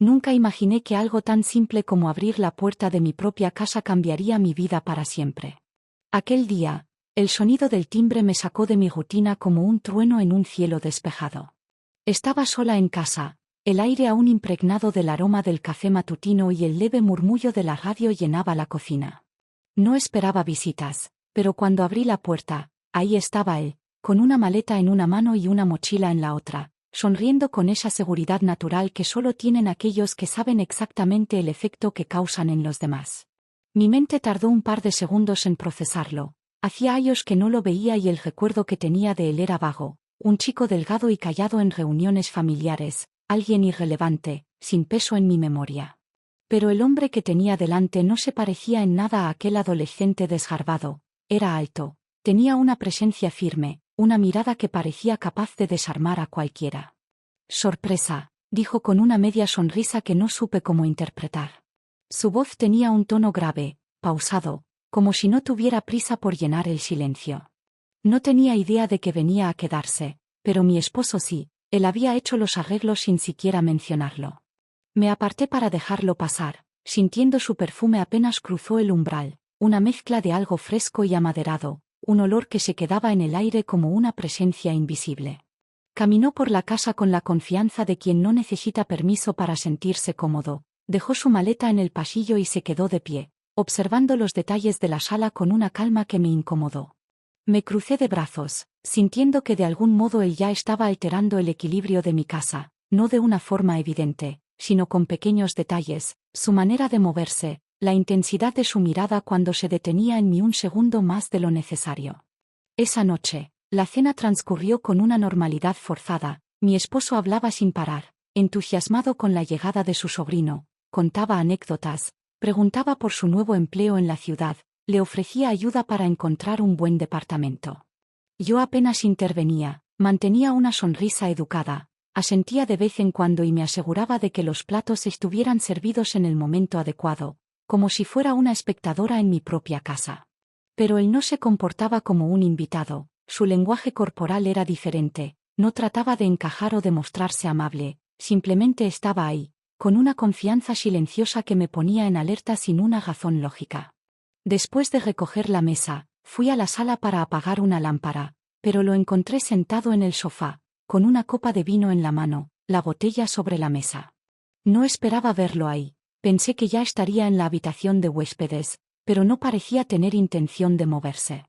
Nunca imaginé que algo tan simple como abrir la puerta de mi propia casa cambiaría mi vida para siempre. Aquel día, el sonido del timbre me sacó de mi rutina como un trueno en un cielo despejado. Estaba sola en casa, el aire aún impregnado del aroma del café matutino y el leve murmullo de la radio llenaba la cocina. No esperaba visitas, pero cuando abrí la puerta, ahí estaba él, con una maleta en una mano y una mochila en la otra, sonriendo con esa seguridad natural que solo tienen aquellos que saben exactamente el efecto que causan en los demás. Mi mente tardó un par de segundos en procesarlo. Hacía años que no lo veía y el recuerdo que tenía de él era vago, un chico delgado y callado en reuniones familiares, alguien irrelevante, sin peso en mi memoria. Pero el hombre que tenía delante no se parecía en nada a aquel adolescente desgarbado. Era alto, tenía una presencia firme, una mirada que parecía capaz de desarmar a cualquiera. «Sorpresa», dijo con una media sonrisa que no supe cómo interpretar. Su voz tenía un tono grave, pausado, como si no tuviera prisa por llenar el silencio. No tenía idea de que venía a quedarse, pero mi esposo sí, él había hecho los arreglos sin siquiera mencionarlo. Me aparté para dejarlo pasar, sintiendo su perfume apenas cruzó el umbral, una mezcla de algo fresco y amaderado, un olor que se quedaba en el aire como una presencia invisible. Caminó por la casa con la confianza de quien no necesita permiso para sentirse cómodo, dejó su maleta en el pasillo y se quedó de pie, observando los detalles de la sala con una calma que me incomodó. Me crucé de brazos, sintiendo que de algún modo él ya estaba alterando el equilibrio de mi casa, no de una forma evidente, sino con pequeños detalles, su manera de moverse, la intensidad de su mirada cuando se detenía en mí un segundo más de lo necesario. Esa noche, la cena transcurrió con una normalidad forzada, mi esposo hablaba sin parar, entusiasmado con la llegada de su sobrino, contaba anécdotas, preguntaba por su nuevo empleo en la ciudad, le ofrecía ayuda para encontrar un buen departamento. Yo apenas intervenía, mantenía una sonrisa educada, asentía de vez en cuando y me aseguraba de que los platos estuvieran servidos en el momento adecuado, como si fuera una espectadora en mi propia casa. Pero él no se comportaba como un invitado, su lenguaje corporal era diferente, no trataba de encajar o de mostrarse amable, simplemente estaba ahí, con una confianza silenciosa que me ponía en alerta sin una razón lógica. Después de recoger la mesa, fui a la sala para apagar una lámpara, pero lo encontré sentado en el sofá, con una copa de vino en la mano, la botella sobre la mesa. No esperaba verlo ahí, pensé que ya estaría en la habitación de huéspedes, pero no parecía tener intención de moverse.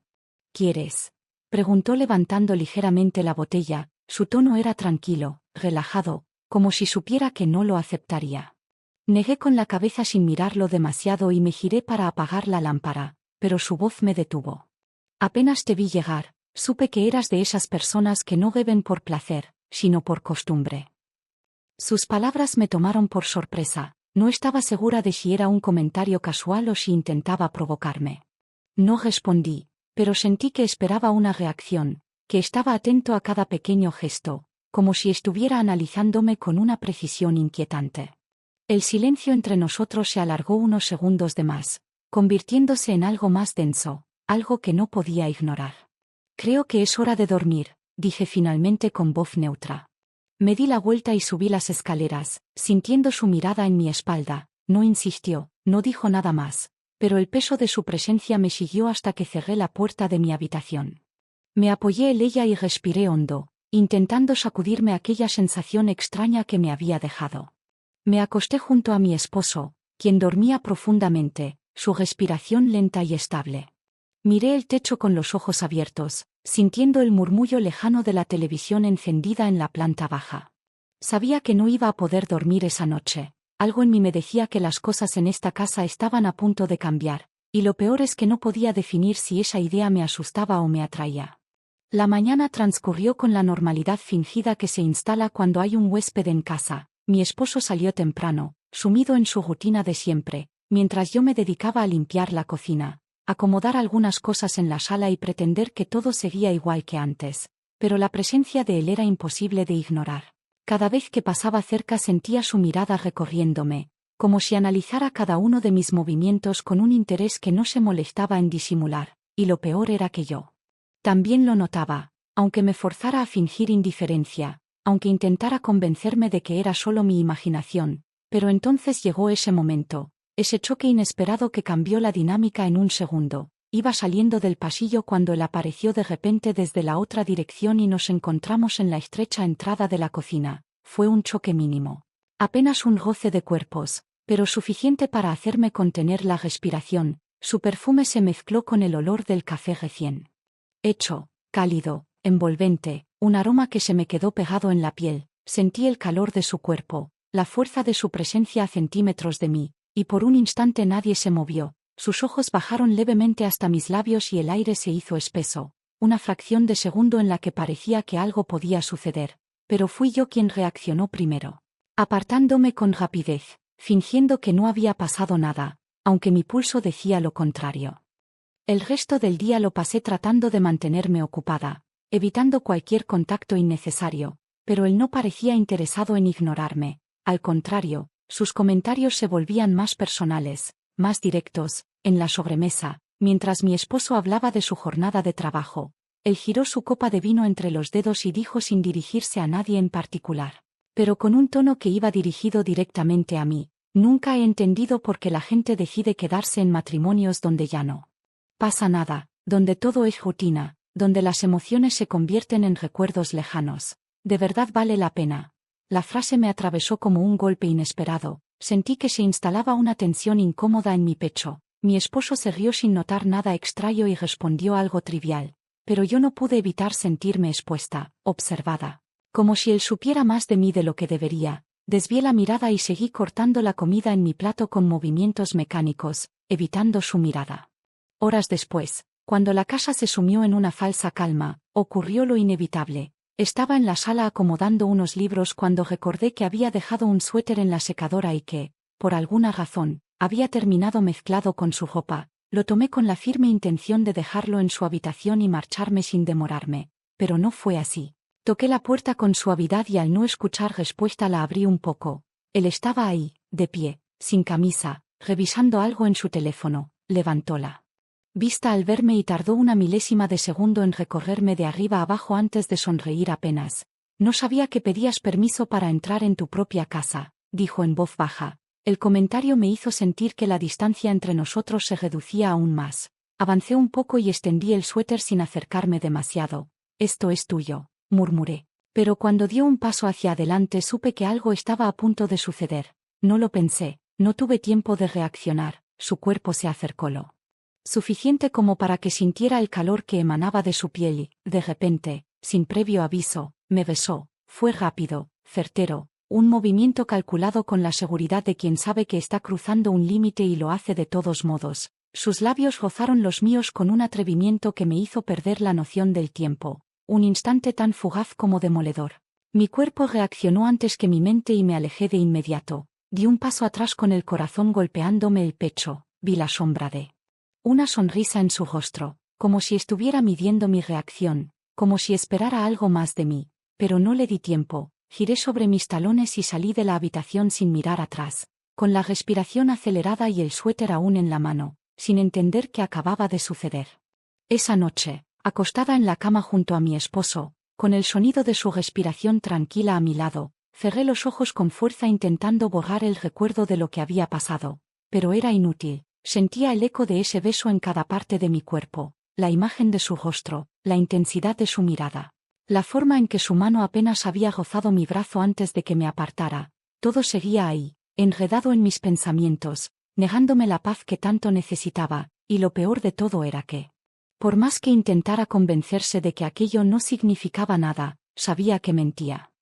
«¿Quieres?», preguntó levantando ligeramente la botella, su tono era tranquilo, relajado, como si supiera que no lo aceptaría. Negué con la cabeza sin mirarlo demasiado y me giré para apagar la lámpara, pero su voz me detuvo. «Apenas te vi llegar, supe que eras de esas personas que no beben por placer, sino por costumbre». Sus palabras me tomaron por sorpresa, no estaba segura de si era un comentario casual o si intentaba provocarme. No respondí, pero sentí que esperaba una reacción, que estaba atento a cada pequeño gesto, como si estuviera analizándome con una precisión inquietante. El silencio entre nosotros se alargó unos segundos de más, convirtiéndose en algo más denso, algo que no podía ignorar. «Creo que es hora de dormir», dije finalmente con voz neutra. Me di la vuelta y subí las escaleras, sintiendo su mirada en mi espalda. No insistió, no dijo nada más, pero el peso de su presencia me siguió hasta que cerré la puerta de mi habitación. Me apoyé en ella y respiré hondo, intentando sacudirme aquella sensación extraña que me había dejado. Me acosté junto a mi esposo, quien dormía profundamente, su respiración lenta y estable. Miré el techo con los ojos abiertos, sintiendo el murmullo lejano de la televisión encendida en la planta baja. Sabía que no iba a poder dormir esa noche, algo en mí me decía que las cosas en esta casa estaban a punto de cambiar, y lo peor es que no podía definir si esa idea me asustaba o me atraía. La mañana transcurrió con la normalidad fingida que se instala cuando hay un huésped en casa. Mi esposo salió temprano, sumido en su rutina de siempre, mientras yo me dedicaba a limpiar la cocina, acomodar algunas cosas en la sala y pretender que todo seguía igual que antes, pero la presencia de él era imposible de ignorar. Cada vez que pasaba cerca sentía su mirada recorriéndome, como si analizara cada uno de mis movimientos con un interés que no se molestaba en disimular, y lo peor era que yo también lo notaba, aunque me forzara a fingir indiferencia, aunque intentara convencerme de que era solo mi imaginación, Pero entonces llegó ese momento, ese choque inesperado que cambió la dinámica en un segundo. Iba saliendo del pasillo cuando él apareció de repente desde la otra dirección y nos encontramos en la estrecha entrada de la cocina. Fue un choque mínimo. Apenas un roce de cuerpos, pero suficiente para hacerme contener la respiración. Su perfume se mezcló con el olor del café recién hecho, cálido, envolvente, un aroma que se me quedó pegado en la piel. Sentí el calor de su cuerpo, la fuerza de su presencia a centímetros de mí, y por un instante nadie se movió. Sus ojos bajaron levemente hasta mis labios y el aire se hizo espeso. Una fracción de segundo en la que parecía que algo podía suceder, pero fui yo quien reaccionó primero. Apartándome con rapidez, fingiendo que no había pasado nada, aunque mi pulso decía lo contrario. El resto del día lo pasé tratando de mantenerme ocupada, evitando cualquier contacto innecesario, pero él no parecía interesado en ignorarme. Al contrario, sus comentarios se volvían más personales, más directos. En la sobremesa, mientras mi esposo hablaba de su jornada de trabajo, él giró su copa de vino entre los dedos y dijo sin dirigirse a nadie en particular, pero con un tono que iba dirigido directamente a mí: nunca he entendido por qué la gente decide quedarse en matrimonios donde ya no pasa nada, donde todo es rutina, donde las emociones se convierten en recuerdos lejanos. ¿De verdad vale la pena? La frase me atravesó como un golpe inesperado. Sentí que se instalaba una tensión incómoda en mi pecho. Mi esposo se rió sin notar nada extraño y respondió algo trivial, pero yo no pude evitar sentirme expuesta, observada. Como si él supiera más de mí de lo que debería. Desvié la mirada y seguí cortando la comida en mi plato con movimientos mecánicos, evitando su mirada. Horas después, cuando la casa se sumió en una falsa calma, ocurrió lo inevitable. Estaba en la sala acomodando unos libros cuando recordé que había dejado un suéter en la secadora y que, por alguna razón, había terminado mezclado con su ropa. Lo tomé con la firme intención de dejarlo en su habitación y marcharme sin demorarme, pero no fue así. Toqué la puerta con suavidad y al no escuchar respuesta la abrí un poco. Él estaba ahí, de pie, sin camisa, revisando algo en su teléfono. Levantóla vista al verme y tardó una milésima de segundo en recorrerme de arriba a abajo antes de sonreír apenas. No sabía que pedías permiso para entrar en tu propia casa, dijo en voz baja. El comentario me hizo sentir que la distancia entre nosotros se reducía aún más. Avancé un poco y extendí el suéter sin acercarme demasiado. Esto es tuyo, murmuré. Pero cuando dio un paso hacia adelante supe que algo estaba a punto de suceder. No lo pensé, no tuve tiempo de reaccionar. Su cuerpo se acercó lo suficiente como para que sintiera el calor que emanaba de su piel y, de repente, sin previo aviso, me besó. Fue rápido, certero, un movimiento calculado con la seguridad de quien sabe que está cruzando un límite y lo hace de todos modos. Sus labios rozaron los míos con un atrevimiento que me hizo perder la noción del tiempo, un instante tan fugaz como demoledor. Mi cuerpo reaccionó antes que mi mente y me alejé de inmediato. Di un paso atrás con el corazón golpeándome el pecho. Vi la sombra de una sonrisa en su rostro, como si estuviera midiendo mi reacción, como si esperara algo más de mí, pero no le di tiempo. Giré sobre mis talones y salí de la habitación sin mirar atrás, con la respiración acelerada y el suéter aún en la mano, sin entender qué acababa de suceder. Esa noche, acostada en la cama junto a mi esposo, con el sonido de su respiración tranquila a mi lado, cerré los ojos con fuerza intentando borrar el recuerdo de lo que había pasado, pero era inútil. Sentía el eco de ese beso en cada parte de mi cuerpo, la imagen de su rostro, la intensidad de su mirada, la forma en que su mano apenas había rozado mi brazo antes de que me apartara. Todo seguía ahí, enredado en mis pensamientos, negándome la paz que tanto necesitaba, y lo peor de todo era que, por más que intentara convencerse de que aquello no significaba nada, sabía que mentía.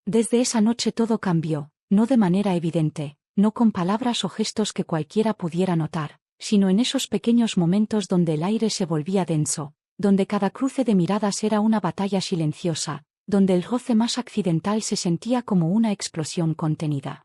Desde esa noche todo cambió, no de manera evidente, no con palabras o gestos que cualquiera pudiera notar, sino en esos pequeños momentos donde el aire se volvía denso, donde cada cruce de miradas era una batalla silenciosa, donde el roce más accidental se sentía como una explosión contenida.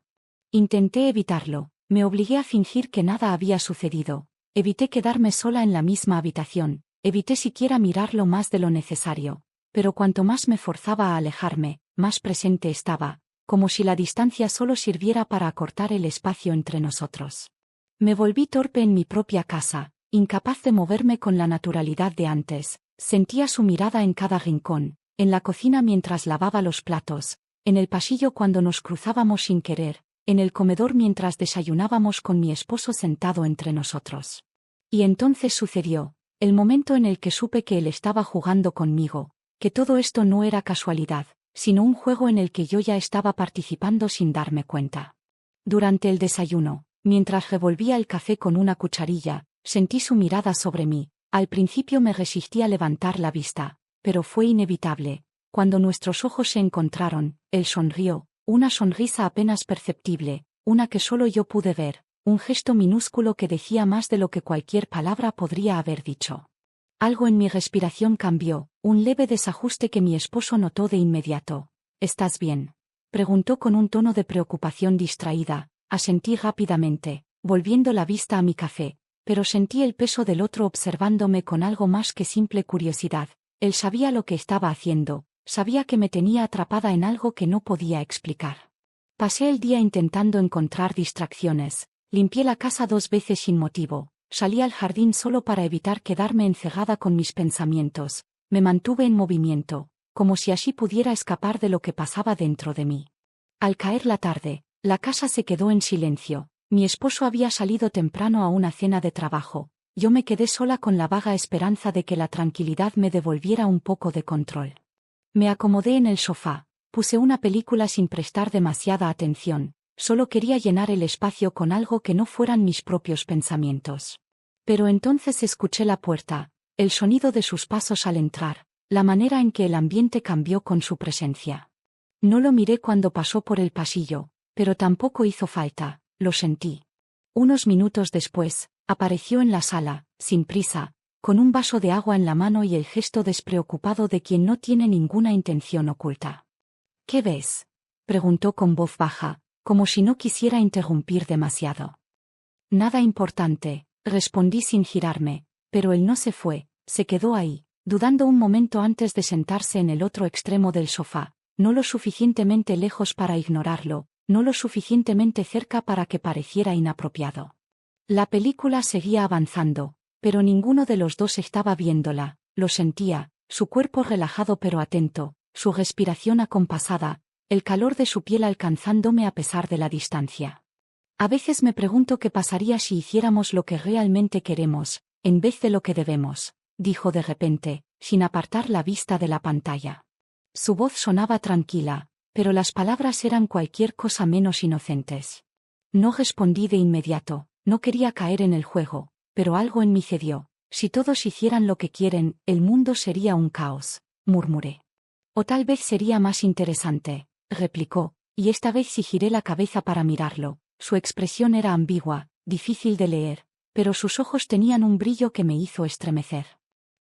Intenté evitarlo, me obligué a fingir que nada había sucedido, evité quedarme sola en la misma habitación, evité siquiera mirarlo más de lo necesario, pero cuanto más me forzaba a alejarme, más presente estaba, como si la distancia solo sirviera para acortar el espacio entre nosotros. Me volví torpe en mi propia casa, incapaz de moverme con la naturalidad de antes. Sentía su mirada en cada rincón, en la cocina mientras lavaba los platos, en el pasillo cuando nos cruzábamos sin querer, en el comedor mientras desayunábamos con mi esposo sentado entre nosotros. Y entonces sucedió, el momento en el que supe que él estaba jugando conmigo, que todo esto no era casualidad, sino un juego en el que yo ya estaba participando sin darme cuenta. Durante el desayuno, mientras revolvía el café con una cucharilla, sentí su mirada sobre mí. Al principio me resistí a levantar la vista, pero fue inevitable. Cuando nuestros ojos se encontraron, él sonrió, una sonrisa apenas perceptible, una que solo yo pude ver, un gesto minúsculo que decía más de lo que cualquier palabra podría haber dicho. Algo en mi respiración cambió, un leve desajuste que mi esposo notó de inmediato. ¿Estás bien?, preguntó con un tono de preocupación distraída. Asentí rápidamente, volviendo la vista a mi café, pero sentí el peso del otro observándome con algo más que simple curiosidad. Él sabía lo que estaba haciendo, sabía que me tenía atrapada en algo que no podía explicar. Pasé el día intentando encontrar distracciones, limpié la casa 2 veces sin motivo, salí al jardín solo para evitar quedarme encerrada con mis pensamientos, me mantuve en movimiento, como si así pudiera escapar de lo que pasaba dentro de mí. Al caer la tarde, la casa se quedó en silencio. Mi esposo había salido temprano a una cena de trabajo. Yo me quedé sola con la vaga esperanza de que la tranquilidad me devolviera un poco de control. Me acomodé en el sofá, puse una película sin prestar demasiada atención, solo quería llenar el espacio con algo que no fueran mis propios pensamientos. Pero entonces escuché la puerta, el sonido de sus pasos al entrar, la manera en que el ambiente cambió con su presencia. No lo miré cuando pasó por el pasillo, pero tampoco hizo falta, lo sentí. Unos minutos después, apareció en la sala, sin prisa, con un vaso de agua en la mano y el gesto despreocupado de quien no tiene ninguna intención oculta. ¿Qué ves?, preguntó con voz baja, como si no quisiera interrumpir demasiado. Nada importante, respondí sin girarme, pero él no se fue, se quedó ahí, dudando un momento antes de sentarse en el otro extremo del sofá, no lo suficientemente lejos para ignorarlo, no lo suficientemente cerca para que pareciera inapropiado. La película seguía avanzando, pero ninguno de los dos estaba viéndola. Lo sentía, su cuerpo relajado pero atento, su respiración acompasada, el calor de su piel alcanzándome a pesar de la distancia. A veces me pregunto qué pasaría si hiciéramos lo que realmente queremos, en vez de lo que debemos, dijo de repente, sin apartar la vista de la pantalla. Su voz sonaba tranquila, pero las palabras eran cualquier cosa menos inocentes. No respondí de inmediato, no quería caer en el juego, pero algo en mí cedió. Si todos hicieran lo que quieren, el mundo sería un caos, murmuré. O tal vez sería más interesante, replicó, y esta vez sí giré la cabeza para mirarlo. Su expresión era ambigua, difícil de leer, pero sus ojos tenían un brillo que me hizo estremecer.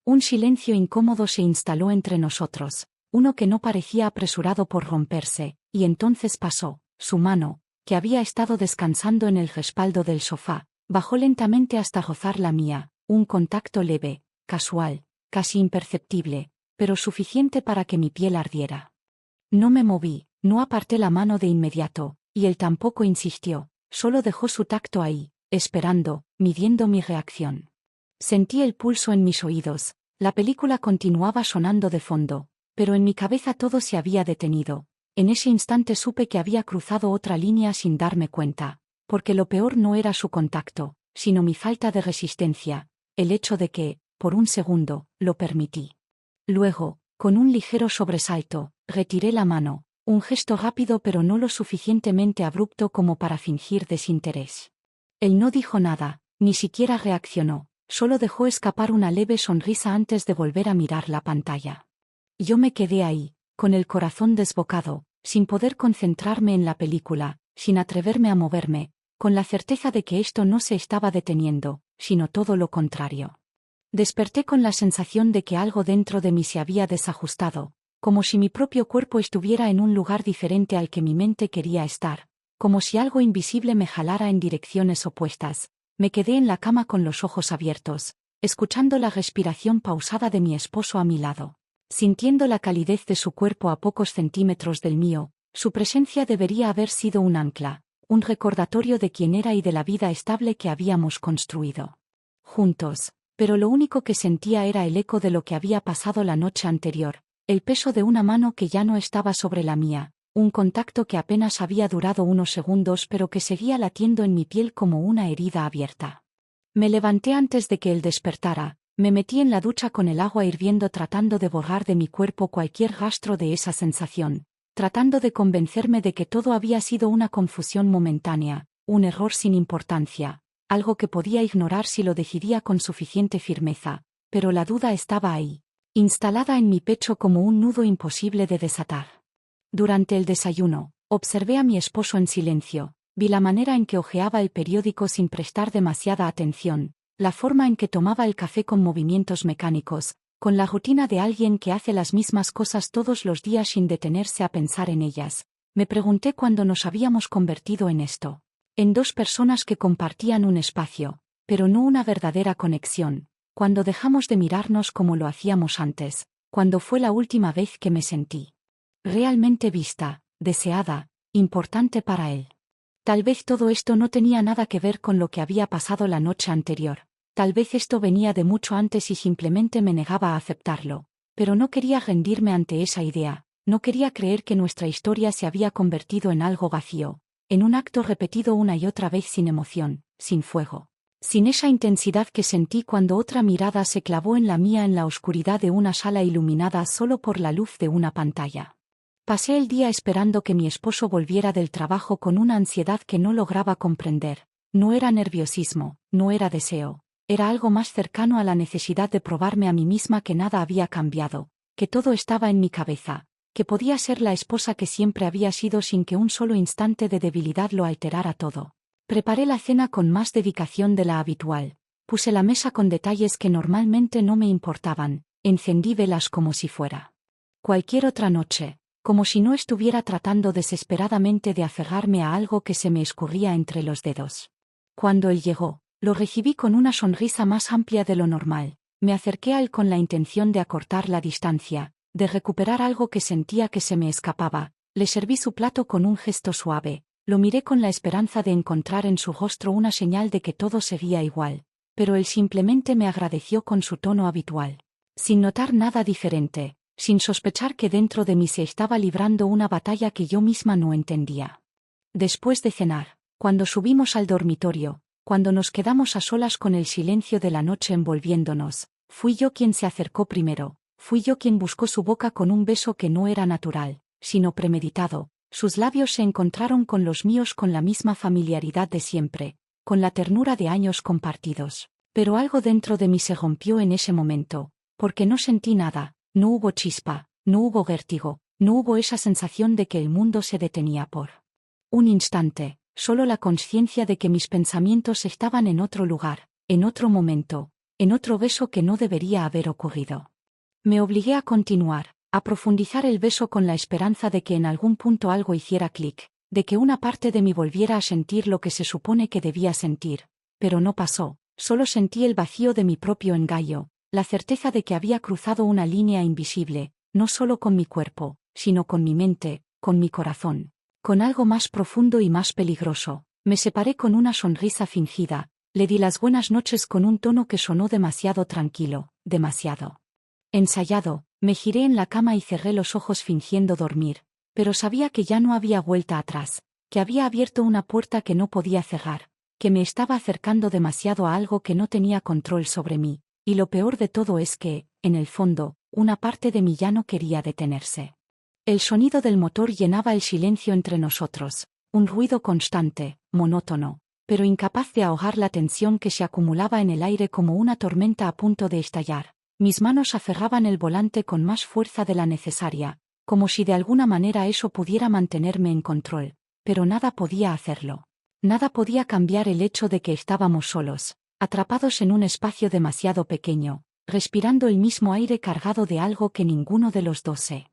Un silencio incómodo se instaló entre nosotros, uno que no parecía apresurado por romperse, y entonces pasó. Su mano, que había estado descansando en el respaldo del sofá, bajó lentamente hasta rozar la mía, un contacto leve, casual, casi imperceptible, pero suficiente para que mi piel ardiera. No me moví, no aparté la mano de inmediato, y él tampoco insistió, solo dejó su tacto ahí, esperando, midiendo mi reacción. Sentí el pulso en mis oídos, la película continuaba sonando de fondo, pero en mi cabeza todo se había detenido. En ese instante supe que había cruzado otra línea sin darme cuenta, porque lo peor no era su contacto, sino mi falta de resistencia, el hecho de que, por un segundo, lo permití. Luego, con un ligero sobresalto, retiré la mano, un gesto rápido pero no lo suficientemente abrupto como para fingir desinterés. Él no dijo nada, ni siquiera reaccionó, solo dejó escapar una leve sonrisa antes de volver a mirar la pantalla. Yo me quedé ahí, con el corazón desbocado, sin poder concentrarme en la película, sin atreverme a moverme, con la certeza de que esto no se estaba deteniendo, sino todo lo contrario. Desperté con la sensación de que algo dentro de mí se había desajustado, como si mi propio cuerpo estuviera en un lugar diferente al que mi mente quería estar, como si algo invisible me jalara en direcciones opuestas. Me quedé en la cama con los ojos abiertos, escuchando la respiración pausada de mi esposo a mi lado. Sintiendo la calidez de su cuerpo a pocos centímetros del mío, su presencia debería haber sido un ancla, un recordatorio de quién era y de la vida estable que habíamos construido juntos, pero lo único que sentía era el eco de lo que había pasado la noche anterior, el peso de una mano que ya no estaba sobre la mía, un contacto que apenas había durado unos segundos pero que seguía latiendo en mi piel como una herida abierta. Me levanté antes de que él despertara, me metí en la ducha con el agua hirviendo tratando de borrar de mi cuerpo cualquier rastro de esa sensación, tratando de convencerme de que todo había sido una confusión momentánea, un error sin importancia, algo que podía ignorar si lo decidía con suficiente firmeza, pero la duda estaba ahí, instalada en mi pecho como un nudo imposible de desatar. Durante el desayuno, observé a mi esposo en silencio, vi la manera en que hojeaba el periódico sin prestar demasiada atención, la forma en que tomaba el café con movimientos mecánicos, con la rutina de alguien que hace las mismas cosas todos los días sin detenerse a pensar en ellas. Me pregunté cuándo nos habíamos convertido en esto. En dos personas que compartían un espacio, pero no una verdadera conexión, cuando dejamos de mirarnos como lo hacíamos antes, cuando fue la última vez que me sentí realmente vista, deseada, importante para él. Tal vez todo esto no tenía nada que ver con lo que había pasado la noche anterior, tal vez esto venía de mucho antes y simplemente me negaba a aceptarlo, pero no quería rendirme ante esa idea, no quería creer que nuestra historia se había convertido en algo vacío, en un acto repetido una y otra vez sin emoción, sin fuego, sin esa intensidad que sentí cuando otra mirada se clavó en la mía en la oscuridad de una sala iluminada solo por la luz de una pantalla. Pasé el día esperando que mi esposo volviera del trabajo con una ansiedad que no lograba comprender. No era nerviosismo, no era deseo, era algo más cercano a la necesidad de probarme a mí misma que nada había cambiado, que todo estaba en mi cabeza, que podía ser la esposa que siempre había sido sin que un solo instante de debilidad lo alterara todo. Preparé la cena con más dedicación de la habitual, puse la mesa con detalles que normalmente no me importaban, encendí velas como si fuera cualquier otra noche, como si no estuviera tratando desesperadamente de aferrarme a algo que se me escurría entre los dedos. Cuando él llegó, lo recibí con una sonrisa más amplia de lo normal, me acerqué a él con la intención de acortar la distancia, de recuperar algo que sentía que se me escapaba, le serví su plato con un gesto suave, lo miré con la esperanza de encontrar en su rostro una señal de que todo seguía igual, pero él simplemente me agradeció con su tono habitual, sin notar nada diferente, sin sospechar que dentro de mí se estaba librando una batalla que yo misma no entendía. Después de cenar, cuando subimos al dormitorio, cuando nos quedamos a solas con el silencio de la noche envolviéndonos, fui yo quien se acercó primero, fui yo quien buscó su boca con un beso que no era natural, sino premeditado, sus labios se encontraron con los míos con la misma familiaridad de siempre, con la ternura de años compartidos. Pero algo dentro de mí se rompió en ese momento, porque no sentí nada. No hubo chispa, no hubo vértigo, no hubo esa sensación de que el mundo se detenía por un instante, solo la conciencia de que mis pensamientos estaban en otro lugar, en otro momento, en otro beso que no debería haber ocurrido. Me obligué a continuar, a profundizar el beso con la esperanza de que en algún punto algo hiciera clic, de que una parte de mí volviera a sentir lo que se supone que debía sentir, pero no pasó, solo sentí el vacío de mi propio engaño. La certeza de que había cruzado una línea invisible, no solo con mi cuerpo, sino con mi mente, con mi corazón, con algo más profundo y más peligroso. Me separé con una sonrisa fingida, le di las buenas noches con un tono que sonó demasiado tranquilo, demasiado ensayado, me giré en la cama y cerré los ojos fingiendo dormir, pero sabía que ya no había vuelta atrás, que había abierto una puerta que no podía cerrar, que me estaba acercando demasiado a algo que no tenía control sobre mí. Y lo peor de todo es que, en el fondo, una parte de mí ya no quería detenerse. El sonido del motor llenaba el silencio entre nosotros, un ruido constante, monótono, pero incapaz de ahogar la tensión que se acumulaba en el aire como una tormenta a punto de estallar. Mis manos aferraban el volante con más fuerza de la necesaria, como si de alguna manera eso pudiera mantenerme en control, pero nada podía hacerlo. Nada podía cambiar el hecho de que estábamos solos, atrapados en un espacio demasiado pequeño, respirando el mismo aire cargado de algo que ninguno de los dos se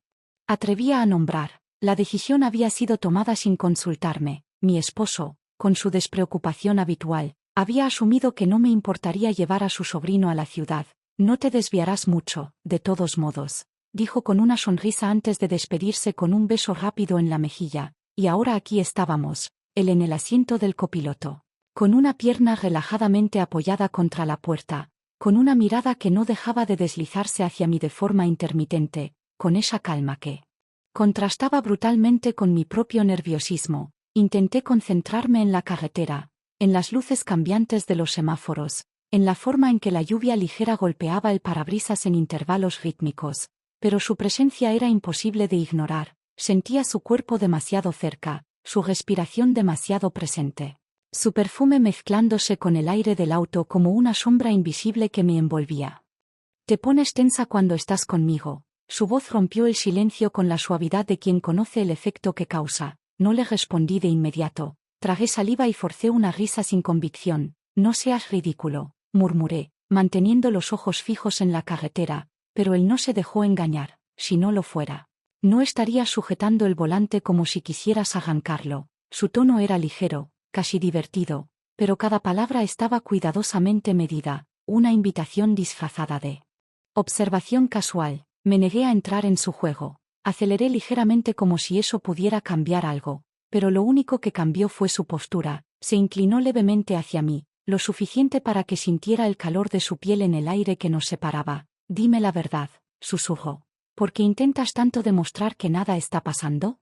atrevía a nombrar. La decisión había sido tomada sin consultarme. Mi esposo, con su despreocupación habitual, había asumido que no me importaría llevar a su sobrino a la ciudad. No te desviarás mucho, de todos modos, dijo con una sonrisa antes de despedirse con un beso rápido en la mejilla, y ahora aquí estábamos, él en el asiento del copiloto, con una pierna relajadamente apoyada contra la puerta, con una mirada que no dejaba de deslizarse hacia mí de forma intermitente, con esa calma que Contrastaba brutalmente con mi propio nerviosismo. Intenté concentrarme en la carretera, en las luces cambiantes de los semáforos, en la forma en que la lluvia ligera golpeaba el parabrisas en intervalos rítmicos, pero su presencia era imposible de ignorar. Sentía su cuerpo demasiado cerca, su respiración demasiado presente. Su perfume mezclándose con el aire del auto como una sombra invisible que me envolvía. Te pones tensa cuando estás conmigo. Su voz rompió el silencio con la suavidad de quien conoce el efecto que causa. No le respondí de inmediato. Tragué saliva y forcé una risa sin convicción. No seas ridículo, murmuré, manteniendo los ojos fijos en la carretera, pero él no se dejó engañar. Si no lo fuera, no estarías sujetando el volante como si quisieras arrancarlo. Su tono era ligero, casi divertido, pero cada palabra estaba cuidadosamente medida, una invitación disfrazada de observación casual. Me negué a entrar en su juego. Aceleré ligeramente como si eso pudiera cambiar algo, pero lo único que cambió fue su postura. Se inclinó levemente hacia mí, lo suficiente para que sintiera el calor de su piel en el aire que nos separaba. Dime la verdad, susurró. ¿Por qué intentas tanto demostrar que nada está pasando?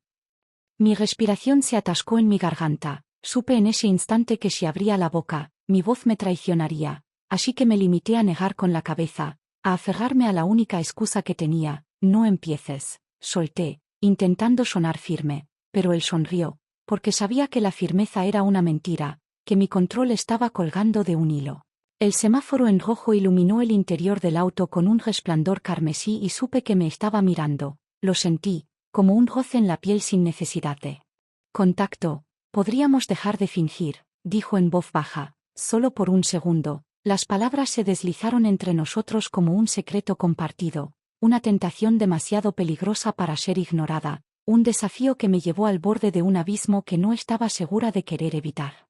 Mi respiración se atascó en mi garganta. Supe en ese instante que si abría la boca, mi voz me traicionaría, así que me limité a negar con la cabeza, a aferrarme a la única excusa que tenía. No empieces, solté, intentando sonar firme, pero él sonrió, porque sabía que la firmeza era una mentira, que mi control estaba colgando de un hilo. El semáforo en rojo iluminó el interior del auto con un resplandor carmesí y supe que me estaba mirando. Lo sentí, como un roce en la piel sin necesidad de contacto. Podríamos dejar de fingir, dijo en voz baja, solo por un segundo. Las palabras se deslizaron entre nosotros como un secreto compartido, una tentación demasiado peligrosa para ser ignorada, un desafío que me llevó al borde de un abismo que no estaba segura de querer evitar.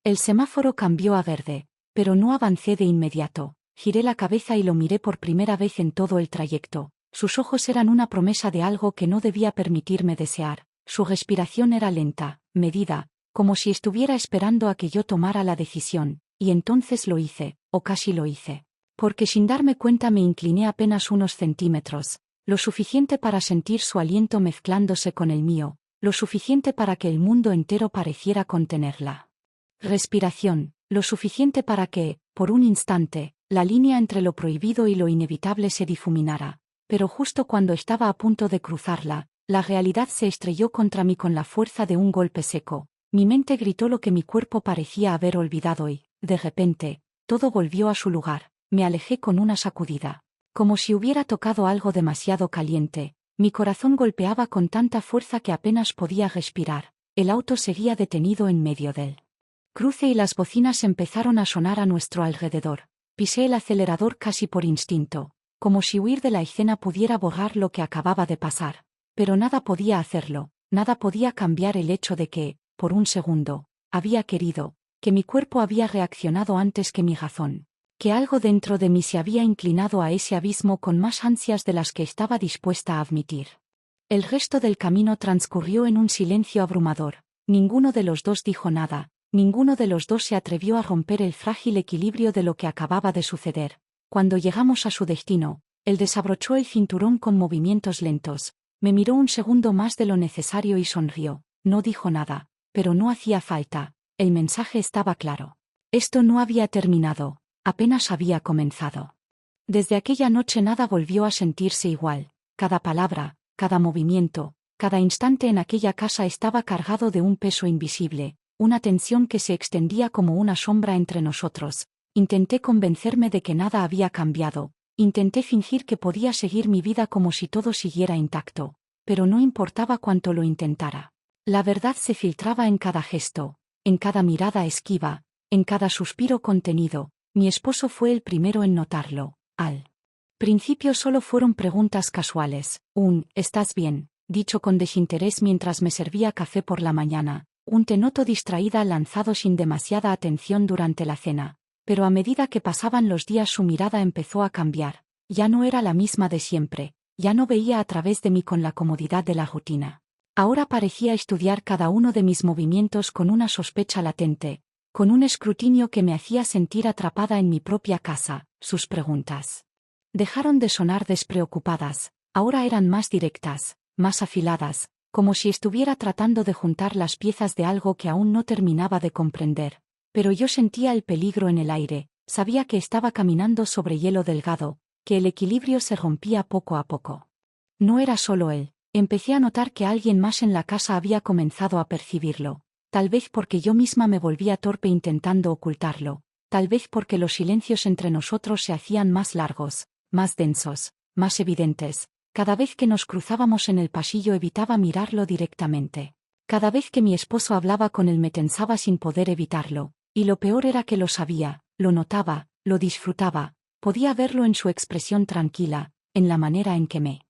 El semáforo cambió a verde, pero no avancé de inmediato. Giré la cabeza y lo miré por primera vez en todo el trayecto. Sus ojos eran una promesa de algo que no debía permitirme desear. Su respiración era lenta, medida, como si estuviera esperando a que yo tomara la decisión, y entonces lo hice, o casi lo hice. Porque sin darme cuenta me incliné apenas unos centímetros, lo suficiente para sentir su aliento mezclándose con el mío, lo suficiente para que el mundo entero pareciera contenerla respiración, lo suficiente para que, por un instante, la línea entre lo prohibido y lo inevitable se difuminara. Pero justo cuando estaba a punto de cruzarla, la realidad se estrelló contra mí con la fuerza de un golpe seco. Mi mente gritó lo que mi cuerpo parecía haber olvidado y, de repente, todo volvió a su lugar. Me alejé con una sacudida. Como si hubiera tocado algo demasiado caliente. Mi corazón golpeaba con tanta fuerza que apenas podía respirar. El auto seguía detenido en medio del cruce y las bocinas empezaron a sonar a nuestro alrededor. Pisé el acelerador casi por instinto, como si huir de la escena pudiera borrar lo que acababa de pasar. Pero nada podía hacerlo, nada podía cambiar el hecho de que, por un segundo, había querido, que mi cuerpo había reaccionado antes que mi razón, que algo dentro de mí se había inclinado a ese abismo con más ansias de las que estaba dispuesta a admitir. El resto del camino transcurrió en un silencio abrumador. Ninguno de los dos dijo nada. Ninguno de los dos se atrevió a romper el frágil equilibrio de lo que acababa de suceder. Cuando llegamos a su destino, él desabrochó el cinturón con movimientos lentos, me miró un segundo más de lo necesario y sonrió. No dijo nada, pero no hacía falta, el mensaje estaba claro. Esto no había terminado, apenas había comenzado. Desde aquella noche nada volvió a sentirse igual. Cada palabra, cada movimiento, cada instante en aquella casa estaba cargado de un peso invisible. Una tensión que se extendía como una sombra entre nosotros. Intenté convencerme de que nada había cambiado. Intenté fingir que podía seguir mi vida como si todo siguiera intacto. Pero no importaba cuánto lo intentara. La verdad se filtraba en cada gesto, en cada mirada esquiva, en cada suspiro contenido. Mi esposo fue el primero en notarlo. Al principio solo fueron preguntas casuales. ¿Estás bien?, dicho con desinterés mientras me servía café por la mañana. Te noto distraída, lanzado sin demasiada atención durante la cena. Pero a medida que pasaban los días su mirada empezó a cambiar. Ya no era la misma de siempre, ya no veía a través de mí con la comodidad de la rutina. Ahora parecía estudiar cada uno de mis movimientos con una sospecha latente, con un escrutinio que me hacía sentir atrapada en mi propia casa. Sus preguntas dejaron de sonar despreocupadas, ahora eran más directas, más afiladas, como si estuviera tratando de juntar las piezas de algo que aún no terminaba de comprender. Pero yo sentía el peligro en el aire, sabía que estaba caminando sobre hielo delgado, que el equilibrio se rompía poco a poco. No era solo él, empecé a notar que alguien más en la casa había comenzado a percibirlo, tal vez porque yo misma me volvía torpe intentando ocultarlo, tal vez porque los silencios entre nosotros se hacían más largos, más densos, más evidentes. Cada vez que nos cruzábamos en el pasillo evitaba mirarlo directamente. Cada vez que mi esposo hablaba con él me tensaba sin poder evitarlo, y lo peor era que lo sabía, lo notaba, lo disfrutaba, podía verlo en su expresión tranquila, en la manera en que me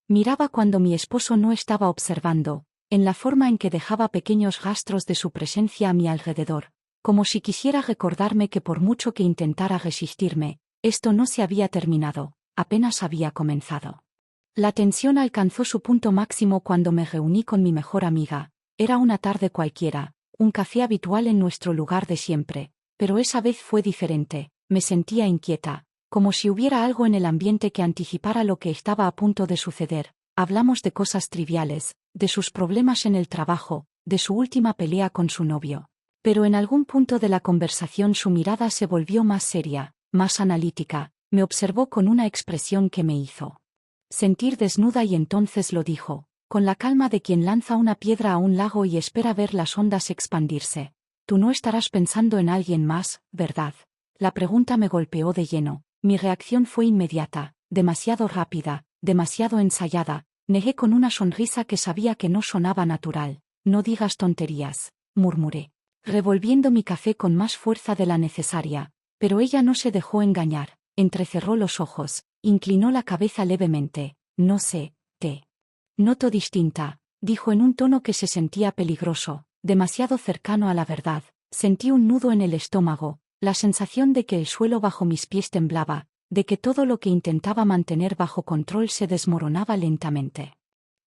miraba cuando mi esposo no estaba observando, en la forma en que dejaba pequeños rastros de su presencia a mi alrededor, como si quisiera recordarme que por mucho que intentara resistirme, esto no se había terminado, apenas había comenzado. La tensión alcanzó su punto máximo cuando me reuní con mi mejor amiga. Era una tarde cualquiera, un café habitual en nuestro lugar de siempre, pero esa vez fue diferente. Me sentía inquieta, como si hubiera algo en el ambiente que anticipara lo que estaba a punto de suceder. Hablamos de cosas triviales, de sus problemas en el trabajo, de su última pelea con su novio. Pero en algún punto de la conversación su mirada se volvió más seria, más analítica, me observó con una expresión que me hizo sentir desnuda y entonces lo dijo, con la calma de quien lanza una piedra a un lago y espera ver las ondas expandirse. Tú no estarás pensando en alguien más, ¿verdad? La pregunta me golpeó de lleno. Mi reacción fue inmediata, demasiado rápida, demasiado ensayada. Negué con una sonrisa que sabía que no sonaba natural. No digas tonterías, murmuré, revolviendo mi café con más fuerza de la necesaria, pero ella no se dejó engañar. Entrecerró los ojos, inclinó la cabeza levemente. No sé, te noto distinta, dijo en un tono que se sentía peligroso, demasiado cercano a la verdad. Sentí un nudo en el estómago, la sensación de que el suelo bajo mis pies temblaba, de que todo lo que intentaba mantener bajo control se desmoronaba lentamente.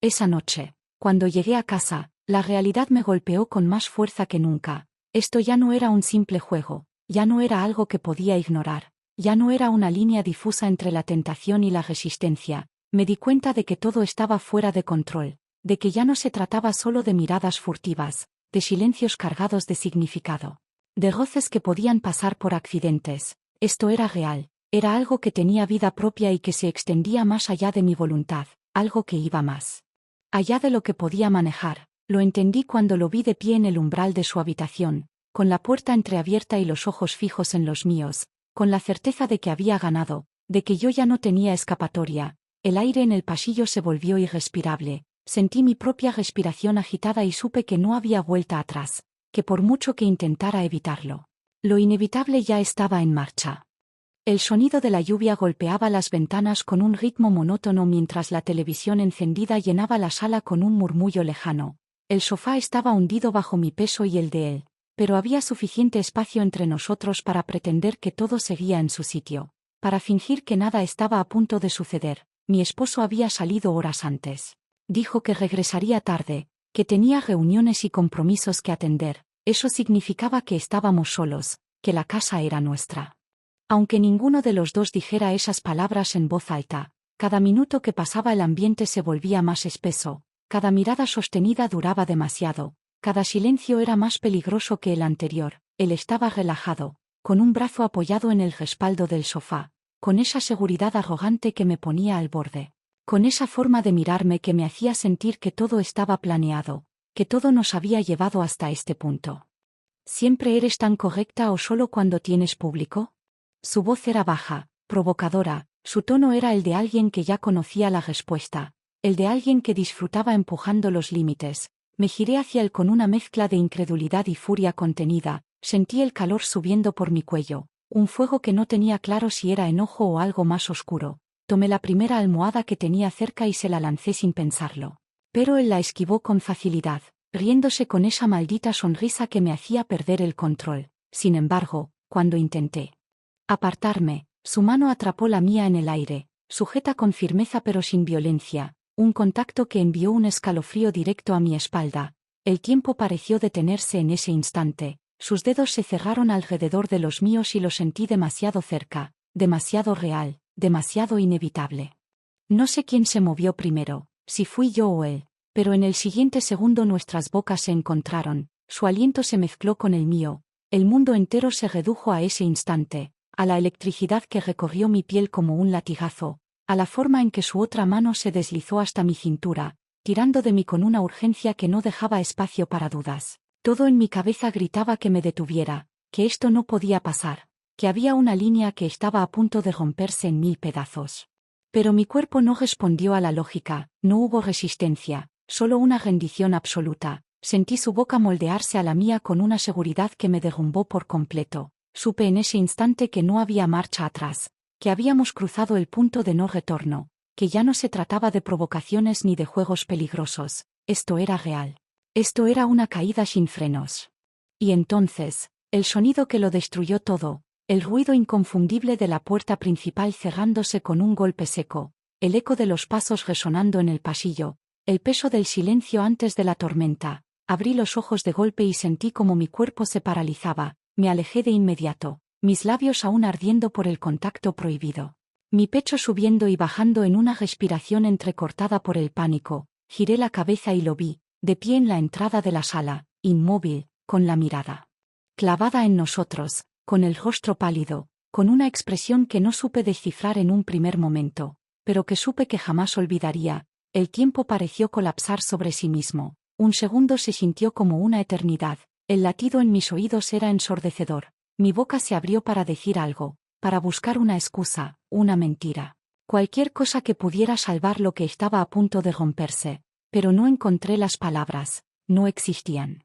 Esa noche, cuando llegué a casa, la realidad me golpeó con más fuerza que nunca. Esto ya no era un simple juego, ya no era algo que podía ignorar. Ya no era una línea difusa entre la tentación y la resistencia. Me di cuenta de que todo estaba fuera de control, de que ya no se trataba solo de miradas furtivas, de silencios cargados de significado, de roces que podían pasar por accidentes. Esto era real, era algo que tenía vida propia y que se extendía más allá de mi voluntad, algo que iba más allá de lo que podía manejar. Lo entendí cuando lo vi de pie en el umbral de su habitación, con la puerta entreabierta y los ojos fijos en los míos, con la certeza de que había ganado, de que yo ya no tenía escapatoria. El aire en el pasillo se volvió irrespirable, sentí mi propia respiración agitada y supe que no había vuelta atrás, que por mucho que intentara evitarlo, lo inevitable ya estaba en marcha. El sonido de la lluvia golpeaba las ventanas con un ritmo monótono mientras la televisión encendida llenaba la sala con un murmullo lejano. El sofá estaba hundido bajo mi peso y el de él, pero había suficiente espacio entre nosotros para pretender que todo seguía en su sitio, para fingir que nada estaba a punto de suceder. Mi esposo había salido horas antes. Dijo que regresaría tarde, que tenía reuniones y compromisos que atender. Eso significaba que estábamos solos, que la casa era nuestra. Aunque ninguno de los dos dijera esas palabras en voz alta, cada minuto que pasaba el ambiente se volvía más espeso, cada mirada sostenida duraba demasiado. Cada silencio era más peligroso que el anterior. Él estaba relajado, con un brazo apoyado en el respaldo del sofá, con esa seguridad arrogante que me ponía al borde, con esa forma de mirarme que me hacía sentir que todo estaba planeado, que todo nos había llevado hasta este punto. ¿Siempre eres tan correcta o solo cuando tienes público? Su voz era baja, provocadora, su tono era el de alguien que ya conocía la respuesta, el de alguien que disfrutaba empujando los límites. Me giré hacia él con una mezcla de incredulidad y furia contenida. Sentí el calor subiendo por mi cuello, un fuego que no tenía claro si era enojo o algo más oscuro. Tomé la primera almohada que tenía cerca y se la lancé sin pensarlo. Pero él la esquivó con facilidad, riéndose con esa maldita sonrisa que me hacía perder el control. Sin embargo, cuando intenté apartarme, su mano atrapó la mía en el aire, sujeta con firmeza pero sin violencia. Un contacto que envió un escalofrío directo a mi espalda. El tiempo pareció detenerse en ese instante. Sus dedos se cerraron alrededor de los míos y lo sentí demasiado cerca, demasiado real, demasiado inevitable. No sé quién se movió primero, si fui yo o él, pero en el siguiente segundo nuestras bocas se encontraron, su aliento se mezcló con el mío, el mundo entero se redujo a ese instante, a la electricidad que recorrió mi piel como un latigazo, a la forma en que su otra mano se deslizó hasta mi cintura, tirando de mí con una urgencia que no dejaba espacio para dudas. Todo en mi cabeza gritaba que me detuviera, que esto no podía pasar, que había una línea que estaba a punto de romperse en 1000 pedazos. Pero mi cuerpo no respondió a la lógica, no hubo resistencia, solo una rendición absoluta. Sentí su boca moldearse a la mía con una seguridad que me derrumbó por completo. Supe en ese instante que no había marcha atrás, que habíamos cruzado el punto de no retorno, que ya no se trataba de provocaciones ni de juegos peligrosos, esto era real. Esto era una caída sin frenos. Y entonces, el sonido que lo destruyó todo, el ruido inconfundible de la puerta principal cerrándose con un golpe seco, el eco de los pasos resonando en el pasillo, el peso del silencio antes de la tormenta. Abrí los ojos de golpe y sentí como mi cuerpo se paralizaba, me alejé de inmediato, mis labios aún ardiendo por el contacto prohibido. Mi pecho subiendo y bajando en una respiración entrecortada por el pánico, giré la cabeza y lo vi, de pie en la entrada de la sala, inmóvil, con la mirada clavada en nosotros, con el rostro pálido, con una expresión que no supe descifrar en un primer momento, pero que supe que jamás olvidaría. El tiempo pareció colapsar sobre sí mismo. Un segundo se sintió como una eternidad, el latido en mis oídos era ensordecedor, mi boca se abrió para decir algo, para buscar una excusa, una mentira. Cualquier cosa que pudiera salvar lo que estaba a punto de romperse, pero no encontré las palabras, no existían.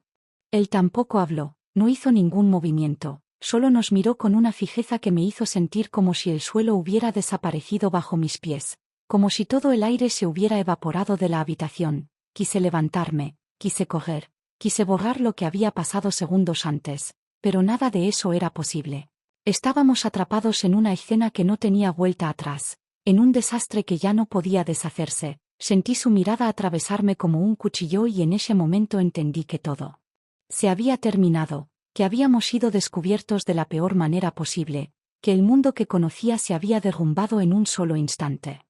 Él tampoco habló, no hizo ningún movimiento, solo nos miró con una fijeza que me hizo sentir como si el suelo hubiera desaparecido bajo mis pies, como si todo el aire se hubiera evaporado de la habitación. Quise levantarme, quise correr, quise borrar lo que había pasado segundos antes, pero nada de eso era posible. Estábamos atrapados en una escena que no tenía vuelta atrás, en un desastre que ya no podía deshacerse. Sentí su mirada atravesarme como un cuchillo y en ese momento entendí que todo se había terminado, que habíamos sido descubiertos de la peor manera posible, que el mundo que conocía se había derrumbado en un solo instante.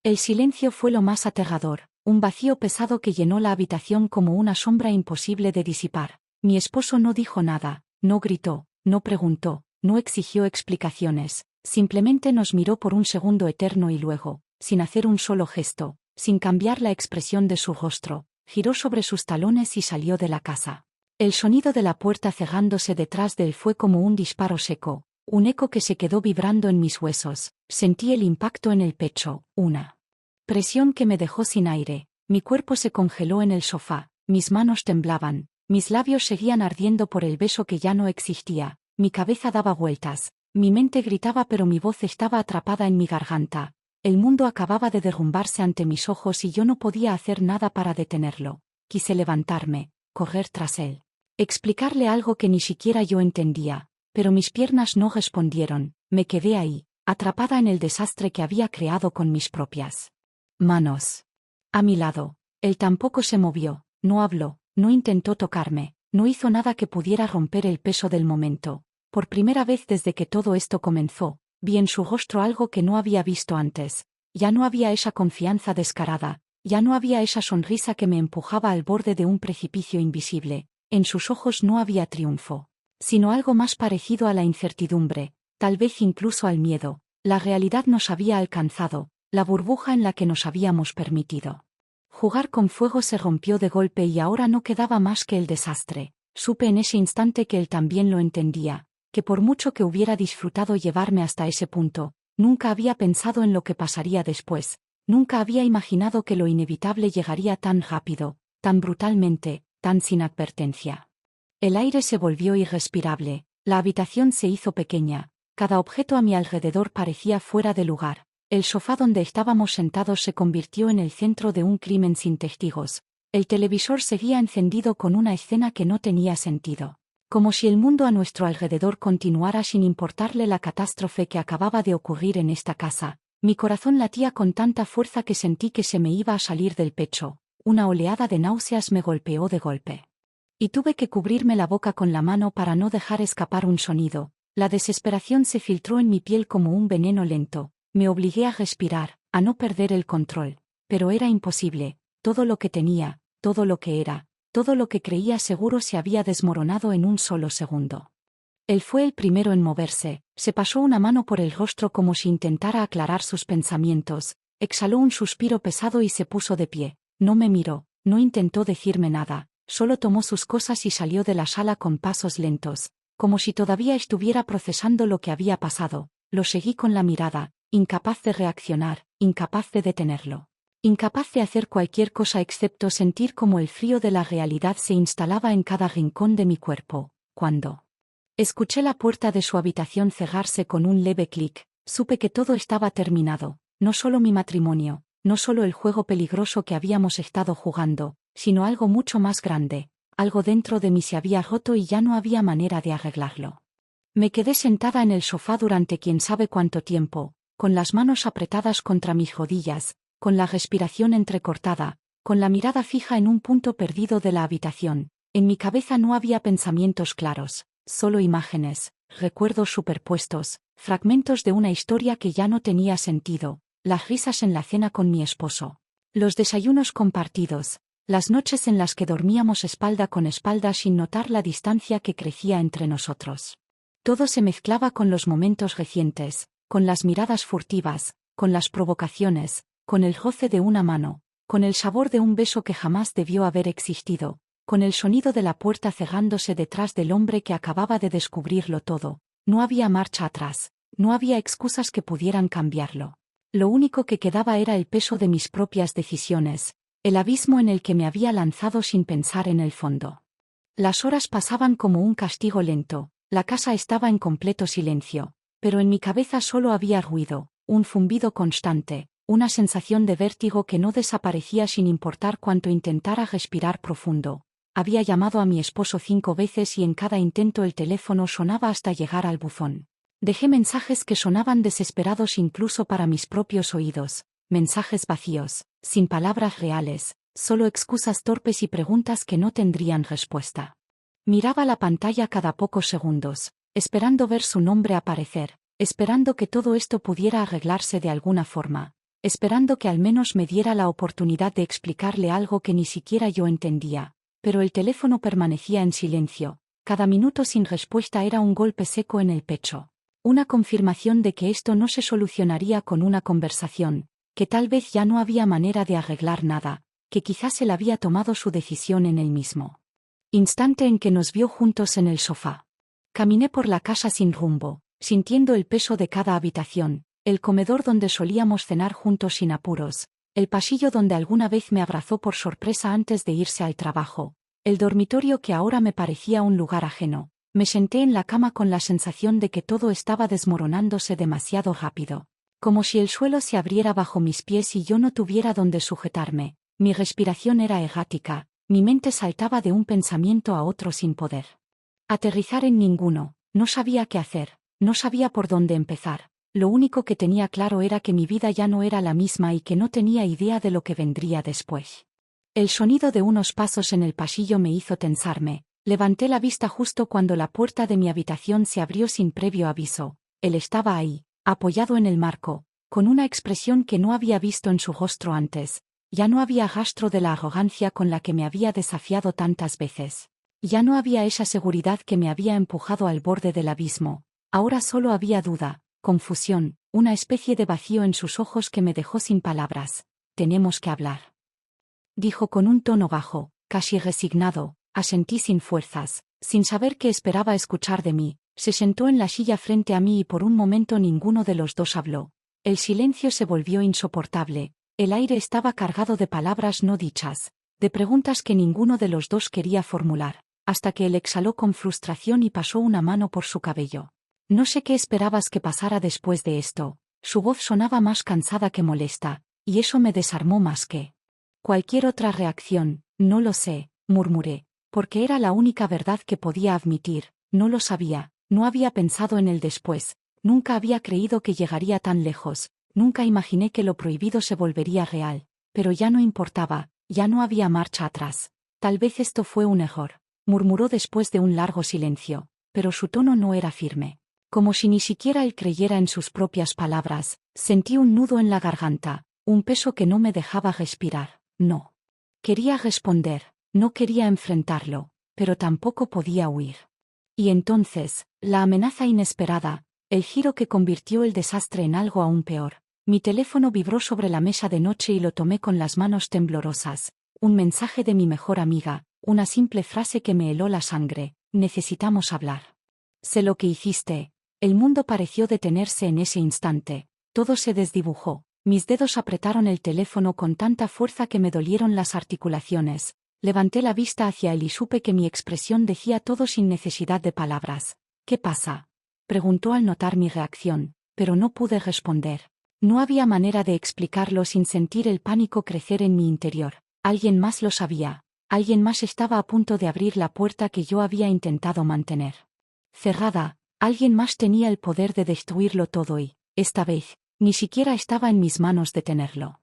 El silencio fue lo más aterrador. Un vacío pesado que llenó la habitación como una sombra imposible de disipar. Mi esposo no dijo nada, no gritó, no preguntó, no exigió explicaciones, simplemente nos miró por un segundo eterno y luego, sin hacer un solo gesto, sin cambiar la expresión de su rostro, giró sobre sus talones y salió de la casa. El sonido de la puerta cerrándose detrás de él fue como un disparo seco, un eco que se quedó vibrando en mis huesos. Sentí el impacto en el pecho, una presión que me dejó sin aire, mi cuerpo se congeló en el sofá, mis manos temblaban, mis labios seguían ardiendo por el beso que ya no existía, mi cabeza daba vueltas, mi mente gritaba pero mi voz estaba atrapada en mi garganta. El mundo acababa de derrumbarse ante mis ojos y yo no podía hacer nada para detenerlo. Quise levantarme, correr tras él, explicarle algo que ni siquiera yo entendía, pero mis piernas no respondieron, me quedé ahí, atrapada en el desastre que había creado con mis propias manos. A mi lado, él tampoco se movió, no habló, no intentó tocarme, no hizo nada que pudiera romper el peso del momento. Por primera vez desde que todo esto comenzó, vi en su rostro algo que no había visto antes. Ya no había esa confianza descarada, ya no había esa sonrisa que me empujaba al borde de un precipicio invisible. En sus ojos no había triunfo, sino algo más parecido a la incertidumbre, tal vez incluso al miedo. La realidad nos había alcanzado, la burbuja en la que nos habíamos permitido jugar con fuego se rompió de golpe y ahora no quedaba más que el desastre. Supe en ese instante que él también lo entendía, que por mucho que hubiera disfrutado llevarme hasta ese punto, nunca había pensado en lo que pasaría después, nunca había imaginado que lo inevitable llegaría tan rápido, tan brutalmente, tan sin advertencia. El aire se volvió irrespirable, la habitación se hizo pequeña, cada objeto a mi alrededor parecía fuera de lugar. El sofá donde estábamos sentados se convirtió en el centro de un crimen sin testigos. El televisor seguía encendido con una escena que no tenía sentido. Como si el mundo a nuestro alrededor continuara sin importarle la catástrofe que acababa de ocurrir en esta casa. Mi corazón latía con tanta fuerza que sentí que se me iba a salir del pecho. Una oleada de náuseas me golpeó de golpe. Y tuve que cubrirme la boca con la mano para no dejar escapar un sonido. La desesperación se filtró en mi piel como un veneno lento. Me obligué a respirar, a no perder el control. pero era imposible. Todo lo que tenía, todo lo que era, todo lo que creía seguro se había desmoronado en un solo segundo. Él fue el primero en moverse, se pasó una mano por el rostro como si intentara aclarar sus pensamientos, exhaló un suspiro pesado y se puso de pie. No me miró, no intentó decirme nada, solo tomó sus cosas y salió de la sala con pasos lentos, como si todavía estuviera procesando lo que había pasado. Lo seguí con la mirada, incapaz de reaccionar, incapaz de detenerlo. Incapaz de hacer cualquier cosa excepto sentir como el frío de la realidad se instalaba en cada rincón de mi cuerpo. Cuando escuché la puerta de su habitación cerrarse con un leve clic, supe que todo estaba terminado, no solo mi matrimonio, no solo el juego peligroso que habíamos estado jugando, sino algo mucho más grande, algo dentro de mí se había roto y ya no había manera de arreglarlo. Me quedé sentada en el sofá durante quién sabe cuánto tiempo, con las manos apretadas contra mis rodillas, con la respiración entrecortada, con la mirada fija en un punto perdido de la habitación. En mi cabeza no había pensamientos claros, solo imágenes, recuerdos superpuestos, fragmentos de una historia que ya no tenía sentido, las risas en la cena con mi esposo, los desayunos compartidos, las noches en las que dormíamos espalda con espalda sin notar la distancia que crecía entre nosotros. Todo se mezclaba con los momentos recientes, con las miradas furtivas, con las provocaciones, con el roce de una mano, con el sabor de un beso que jamás debió haber existido, con el sonido de la puerta cerrándose detrás del hombre que acababa de descubrirlo todo. No había marcha atrás, no había excusas que pudieran cambiarlo. Lo único que quedaba era el peso de mis propias decisiones, el abismo en el que me había lanzado sin pensar en el fondo. Las horas pasaban como un castigo lento, la casa estaba en completo silencio, pero en mi cabeza solo había ruido, un zumbido constante, una sensación de vértigo que no desaparecía sin importar cuánto intentara respirar profundo. Había llamado a mi esposo 5 veces y en cada intento el teléfono sonaba hasta llegar al buzón. Dejé mensajes que sonaban desesperados incluso para mis propios oídos, mensajes vacíos, sin palabras reales, solo excusas torpes y preguntas que no tendrían respuesta. Miraba la pantalla cada pocos segundos, esperando ver su nombre aparecer, esperando que todo esto pudiera arreglarse de alguna forma, esperando que al menos me diera la oportunidad de explicarle algo que ni siquiera yo entendía, pero el teléfono permanecía en silencio, cada minuto sin respuesta era un golpe seco en el pecho, una confirmación de que esto no se solucionaría con una conversación, que tal vez ya no había manera de arreglar nada, que quizás él había tomado su decisión en el mismo instante en que nos vio juntos en el sofá. Caminé por la casa sin rumbo, sintiendo el peso de cada habitación, el comedor donde solíamos cenar juntos sin apuros, el pasillo donde alguna vez me abrazó por sorpresa antes de irse al trabajo, el dormitorio que ahora me parecía un lugar ajeno. Me senté en la cama con la sensación de que todo estaba desmoronándose demasiado rápido, como si el suelo se abriera bajo mis pies y yo no tuviera donde sujetarme. Mi respiración era errática, mi mente saltaba de un pensamiento a otro sin poder aterrizar en ninguno. No sabía qué hacer, no sabía por dónde empezar. Lo único que tenía claro era que mi vida ya no era la misma y que no tenía idea de lo que vendría después. El sonido de unos pasos en el pasillo me hizo tensarme. Levanté la vista justo cuando la puerta de mi habitación se abrió sin previo aviso. Él estaba ahí, apoyado en el marco, con una expresión que no había visto en su rostro antes. Ya no había rastro de la arrogancia con la que me había desafiado tantas veces. Ya no había esa seguridad que me había empujado al borde del abismo. Ahora solo había duda, confusión, una especie de vacío en sus ojos que me dejó sin palabras. Tenemos que hablar, dijo con un tono bajo, casi resignado. Asentí sin fuerzas, sin saber qué esperaba escuchar de mí. Se sentó en la silla frente a mí y por un momento ninguno de los dos habló. El silencio se volvió insoportable. El aire estaba cargado de palabras no dichas, de preguntas que ninguno de los dos quería formular, hasta que él exhaló con frustración y pasó una mano por su cabello. No sé qué esperabas que pasara después de esto. Su voz sonaba más cansada que molesta, y eso me desarmó más que cualquier otra reacción. No lo sé, murmuré, porque era la única verdad que podía admitir. No lo sabía, no había pensado en el después, nunca había creído que llegaría tan lejos. Nunca imaginé que lo prohibido se volvería real, pero ya no importaba, ya no había marcha atrás. Tal vez esto fue un error, murmuró después de un largo silencio, pero su tono no era firme. Como si ni siquiera él creyera en sus propias palabras. Sentí un nudo en la garganta, un peso que no me dejaba respirar. No. Quería responder, no quería enfrentarlo, pero tampoco podía huir. Y entonces, la amenaza inesperada, el giro que convirtió el desastre en algo aún peor. Mi teléfono vibró sobre la mesa de noche y lo tomé con las manos temblorosas. Un mensaje de mi mejor amiga, una simple frase que me heló la sangre: necesitamos hablar. Sé lo que hiciste. El mundo pareció detenerse en ese instante. Todo se desdibujó. Mis dedos apretaron el teléfono con tanta fuerza que me dolieron las articulaciones. Levanté la vista hacia él y supe que mi expresión decía todo sin necesidad de palabras. ¿Qué pasa?, preguntó al notar mi reacción, pero no pude responder. No había manera de explicarlo sin sentir el pánico crecer en mi interior. Alguien más lo sabía. Alguien más estaba a punto de abrir la puerta que yo había intentado mantener cerrada. Alguien más tenía el poder de destruirlo todo y, esta vez, ni siquiera estaba en mis manos detenerlo.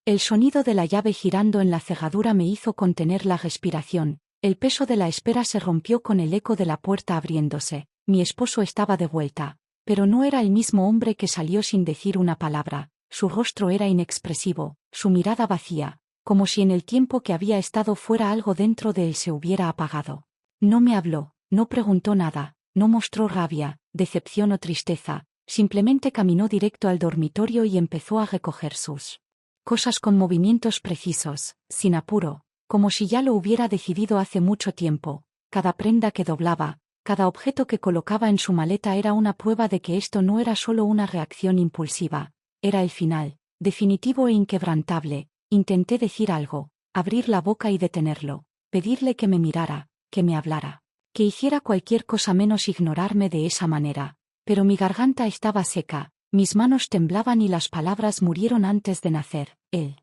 El sonido de la llave girando en la cerradura me hizo contener la respiración. El peso de la espera se rompió con el eco de la puerta abriéndose. Mi esposo estaba de vuelta, pero no era el mismo hombre que salió sin decir una palabra. Su rostro era inexpresivo, su mirada vacía, como si en el tiempo que había estado fuera algo dentro de él se hubiera apagado. No me habló, no preguntó nada, no mostró rabia, decepción o tristeza, simplemente caminó directo al dormitorio y empezó a recoger sus cosas con movimientos precisos, sin apuro, como si ya lo hubiera decidido hace mucho tiempo. Cada prenda que doblaba, cada objeto que colocaba en su maleta era una prueba de que esto no era solo una reacción impulsiva, era el final, definitivo e inquebrantable. Intenté decir algo, abrir la boca y detenerlo, pedirle que me mirara, que me hablara, que hiciera cualquier cosa menos ignorarme de esa manera, pero mi garganta estaba seca, mis manos temblaban y las palabras murieron antes de nacer. Él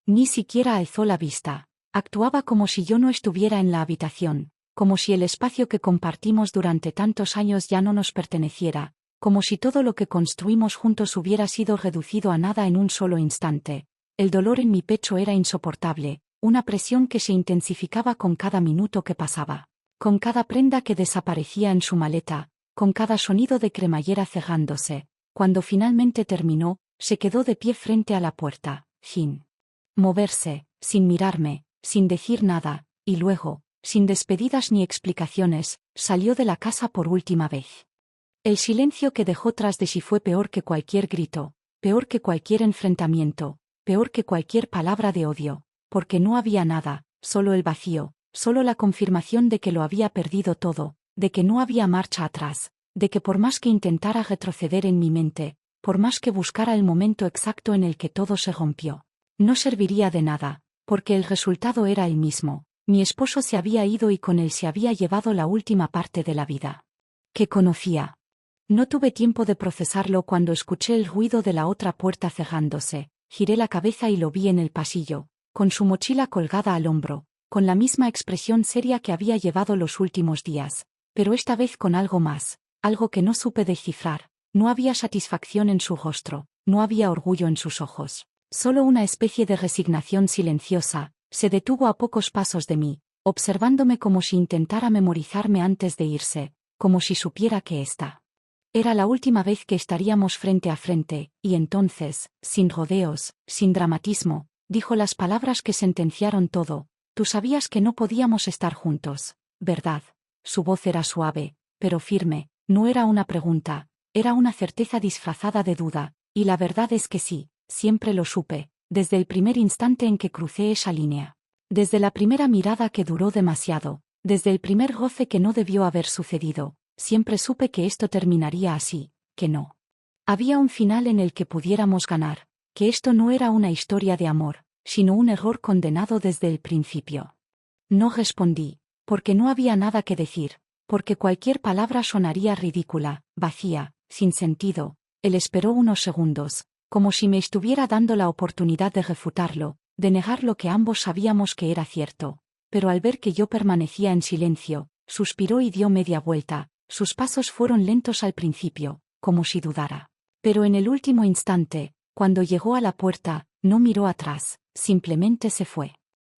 ni siquiera alzó la vista. Actuaba como si yo no estuviera en la habitación, como si el espacio que compartimos durante tantos años ya no nos perteneciera, como si todo lo que construimos juntos hubiera sido reducido a nada en un solo instante. El dolor en mi pecho era insoportable, una presión que se intensificaba con cada minuto que pasaba, con cada prenda que desaparecía en su maleta, con cada sonido de cremallera cerrándose. Cuando finalmente terminó, se quedó de pie frente a la puerta, sin moverse, sin mirarme, sin decir nada, y luego, sin despedidas ni explicaciones, salió de la casa por última vez. El silencio que dejó tras de sí fue peor que cualquier grito, peor que cualquier enfrentamiento, peor que cualquier palabra de odio, porque no había nada, solo el vacío, solo la confirmación de que lo había perdido todo, de que no había marcha atrás, de que por más que intentara retroceder en mi mente, por más que buscara el momento exacto en el que todo se rompió, no serviría de nada, porque el resultado era el mismo. Mi esposo se había ido y con él se había llevado la última parte de la vida que conocía. No tuve tiempo de procesarlo cuando escuché el ruido de la otra puerta cerrándose. Giré la cabeza y lo vi en el pasillo, con su mochila colgada al hombro, con la misma expresión seria que había llevado los últimos días, pero esta vez con algo más, algo que no supe descifrar. No había satisfacción en su rostro, no había orgullo en sus ojos, solo una especie de resignación silenciosa. Se detuvo a pocos pasos de mí, observándome como si intentara memorizarme antes de irse, como si supiera que esta era la última vez que estaríamos frente a frente, y entonces, sin rodeos, sin dramatismo, dijo las palabras que sentenciaron todo: tú sabías que no podíamos estar juntos, ¿verdad? Su voz era suave, pero firme, no era una pregunta, era una certeza disfrazada de duda, y la verdad es que sí, siempre lo supe, desde el primer instante en que crucé esa línea. Desde la primera mirada que duró demasiado, desde el primer goce que no debió haber sucedido, siempre supe que esto terminaría así, que no había un final en el que pudiéramos ganar, que esto no era una historia de amor, sino un error condenado desde el principio. No respondí, porque no había nada que decir, porque cualquier palabra sonaría ridícula, vacía, sin sentido. Él esperó unos segundos, como si me estuviera dando la oportunidad de refutarlo, de negar lo que ambos sabíamos que era cierto, pero al ver que yo permanecía en silencio, suspiró y dio media vuelta. Sus pasos fueron lentos al principio, como si dudara. Pero en el último instante, cuando llegó a la puerta, no miró atrás, simplemente se fue.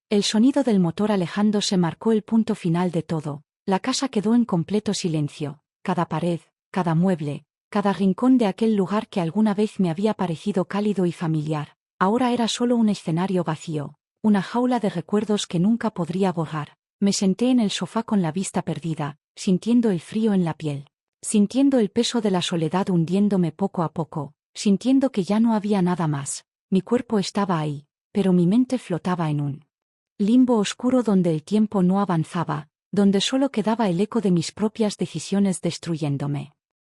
El sonido del motor alejándose marcó el punto final de todo. La casa quedó en completo silencio. Cada pared, cada mueble, cada rincón de aquel lugar que alguna vez me había parecido cálido y familiar, Ahora era solo un escenario vacío, una jaula de recuerdos que nunca podría borrar. Me senté en el sofá con la vista perdida, sintiendo el frío en la piel, sintiendo el peso de la soledad hundiéndome poco a poco, sintiendo que ya no había nada más. Mi cuerpo estaba ahí, pero mi mente flotaba en un limbo oscuro donde el tiempo no avanzaba, donde solo quedaba el eco de mis propias decisiones destruyéndome.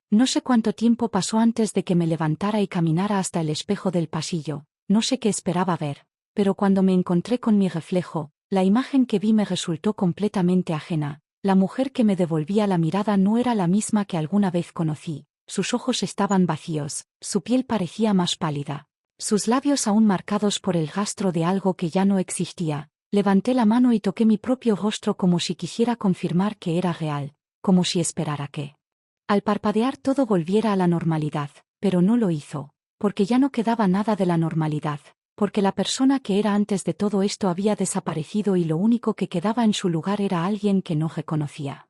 No sé cuánto tiempo pasó antes de que me levantara y caminara hasta el espejo del pasillo, no sé qué esperaba ver, pero cuando me encontré con mi reflejo, la imagen que vi me resultó completamente ajena. La mujer que me devolvía la mirada no era la misma que alguna vez conocí, sus ojos estaban vacíos, su piel parecía más pálida, sus labios aún marcados por el rastro de algo que ya no existía. Levanté la mano y toqué mi propio rostro como si quisiera confirmar que era real, como si esperara que, al parpadear todo volviera a la normalidad, pero no lo hizo, porque ya no quedaba nada de la normalidad, porque la persona que era antes de todo esto había desaparecido y lo único que quedaba en su lugar era alguien que no reconocía.